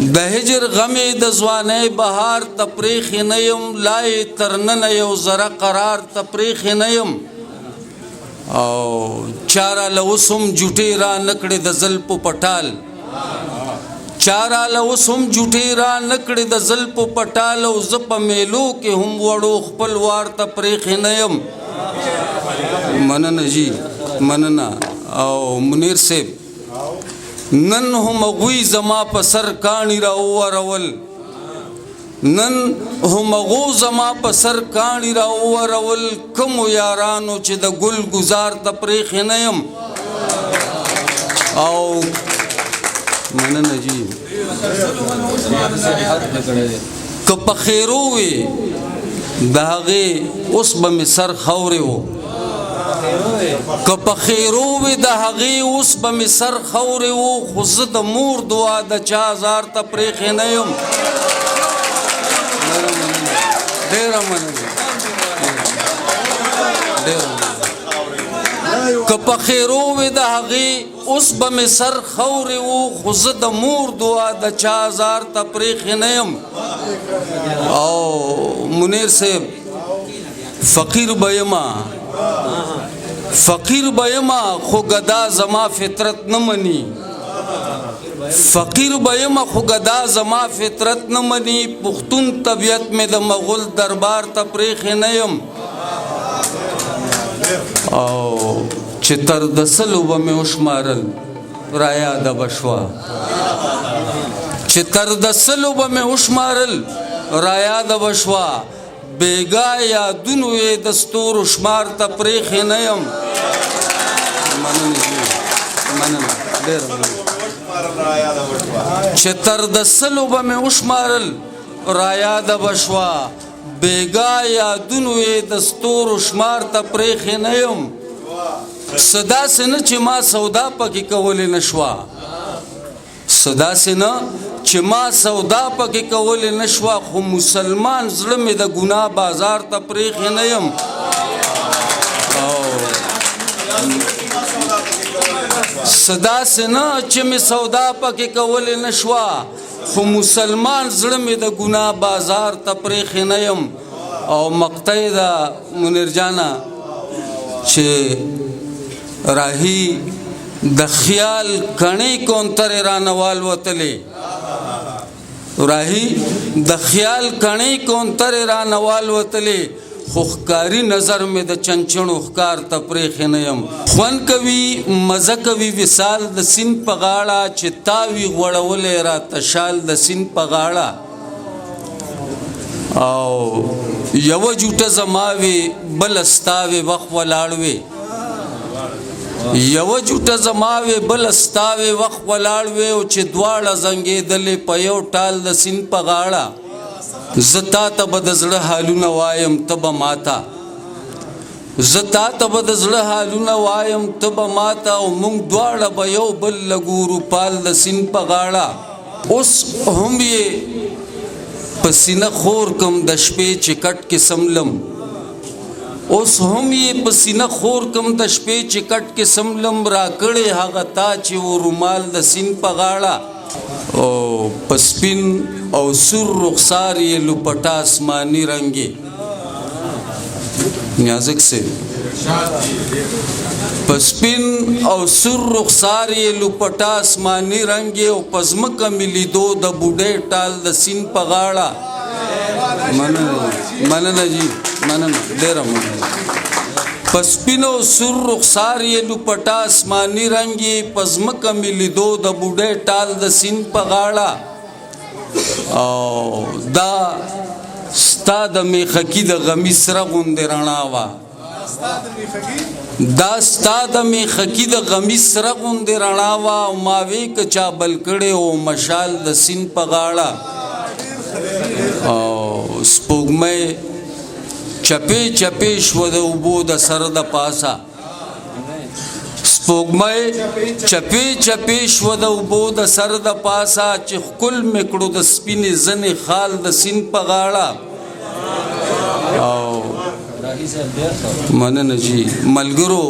د هجر غمې د ځوانۍ بهار تفریخ نه یم لای تر ننه یو زره قرار تفریخ نه یم او چاره له اوس هم جوټې را نه کړې د زلفو پټال چاره له اوس هم جوټې را نه کړې د زلفو پټال او زه په میلو کې هم وړو خپل وار تفریخ نه یم مننه جی مننه او منیر صاحب نن هم غوی زما په سر کاڼي را ورول نن هم غو زما په سر کاڼي را ورول کوم یارانو چې د ګل گزار تفریخ نه یم او مننه جی که په خیرو وي د هغې اوس به مې سر خورې و که په خیرو وي د هغې اوس به مې سر خورې و خو زه د مور دعا د چا زار تفریخ نه یم ډېره مننه که په خیرو وي د هغې اوس به مې سر خورې و خو زه د مور دعا د چا زار تفریخ نه یم او منیر صاحب فقیر به یما فقیر به یما خو ګدا زما فطرت نه مني فقیر به یما خو ګدا زما فطرت نه مني پښتون طبیعت مې د مغول دربار تفریخ نه یم او چې تر د سلو به مې وشمارل را یاده به شوه چې تر د سلو به مې وشمارل را یاده به شوه بیګا یادونو یې د ستورو شمار تفریخ نه یم مننه ډېره مننه چې تر د سلو به مې وشمارل را یاده به شوه بیګا یادونو یې د ستورو شمار تفریخ نه یم څه داسې نه چې ما سودا پکې کولی نه شوه څه داسې نه چې ما سودا پکې کولی نه شوه خو مسلمان زړه مې د ګناه بازار تفریخ نه یم څه داسې نه چې مې سودا پکې کولی نه شوه خو مسلمان زړه مې د ګناه بازار تفریخ نه یم او مقطع ده منیر جانه چې راهی د خیال کڼې کونترې رانه والوتلې راهی د خیال کڼې کونترې رانه والوتلې خو ښکاري نظر مې د چنچڼو ښکار تفریخ نه یم خوند کوي مزه کوي وصال د سیند په غاړه چې تاوي غوړولی راته شال د سیند په غاړه او یوه جوټه زما وې بله ستا وې وخت ولاړ وې یوه جوټه زما وې بله ستا وې وخت ولاړ وې او چې دواړه زنګېدلې په یو ټال د سیند په غاړه زه تا ته به د زړه حالونه وایم ته به ماته زه تا ته به د زړه حالونه وایم ته به ماته او موږ دواړه به یو بل لګورو پال د سیند په غاړه اوس هم یې په سینه خور کم د شپې چې کټ کې سملم اوس هم یې په سینه خور کم د شپې چې کټ کې سملم راکړې هغه تا چې و رومال د سیند په غاړه او په سپین او سور رخسار یې لوپټه آسماني رنګې نیازک سے په سپین او سور رخسار یې لوپټه آسماني رنګې او په ځمکه مې لیدو د بوډۍ ټال د سیند په غاړه مننه جی مننه ډېره مننه په سپین او سور رخسار یې لوپټه آسماني رنګې په ځمکه مې لیدو د بوډۍ ټال د سیند په غاړه او دا ستا د میخکي د غمي سره غوندې رڼا وه دا ستا د میخکي د غمي سره غوندې رڼا وه او ما وې که چا بل کړی و مشال د سیند په غاړه او سپوږمۍ چپې چپې شوه د اوبو د سر د پاسه سپوږمۍ چپې چپې شوه د اوبو د سر د پاسه چې ښکل مې کړو د سپینې زنې خال د سیند په غاړه او مننه جی ملګرو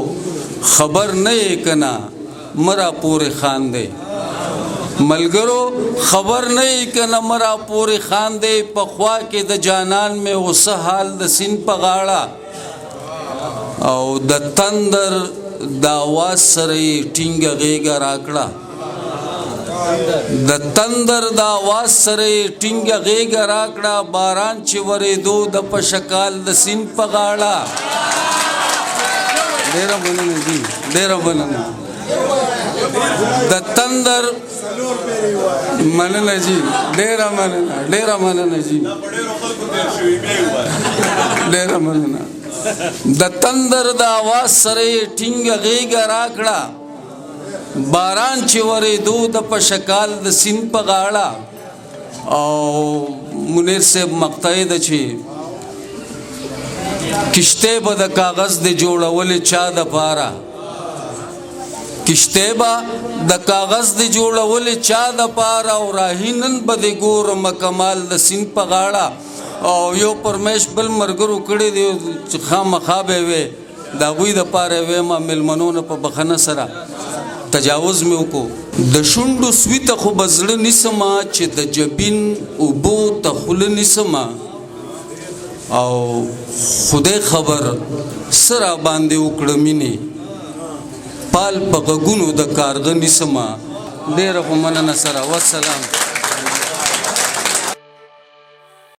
خبر نه یې که نه مه راپورې خاندئ ملګرو خبر نه کنه مرا پوری خان دی په خوا کې د جانان مې اوس حال د سین په غاړه او د تندر د आवाज سره ټینګه غېګه راکړه د تندر د आवाज سره ټینګه غېګه راکړه باران چې ورېدو د پشکال د سین په غاړه ډېره مننه جی ډېره مننه د تندر مننه جی ډېره مننه جی ډېره مننه د تندر د आवाज سره ټینګه غېګه راکړه باران چې ورېدو د پشکال د سین په غاړه او منیر صاحب مقطع ده چې کشته به د کاغذ د جوړولې چا د پاره کشته به د کاغذ د جوړولې چا د پاره او راهینن به د ګورم کمال د سین په غاړه او یو پرمیش بل مرګرو کړي دی چې خامخا به وي د هغوی د پاره وې ما مېلمنو نه په بخښنه سره تجاوز مې وکړو د شونډو سوي ته خو به زړه نیسمه چې د جبین اوبو ته خوله نیسمه او خدای خبر سره باندې وکړه مینې پال په غږونو د کارغه نیسمه ډېره په مننه سره والسلام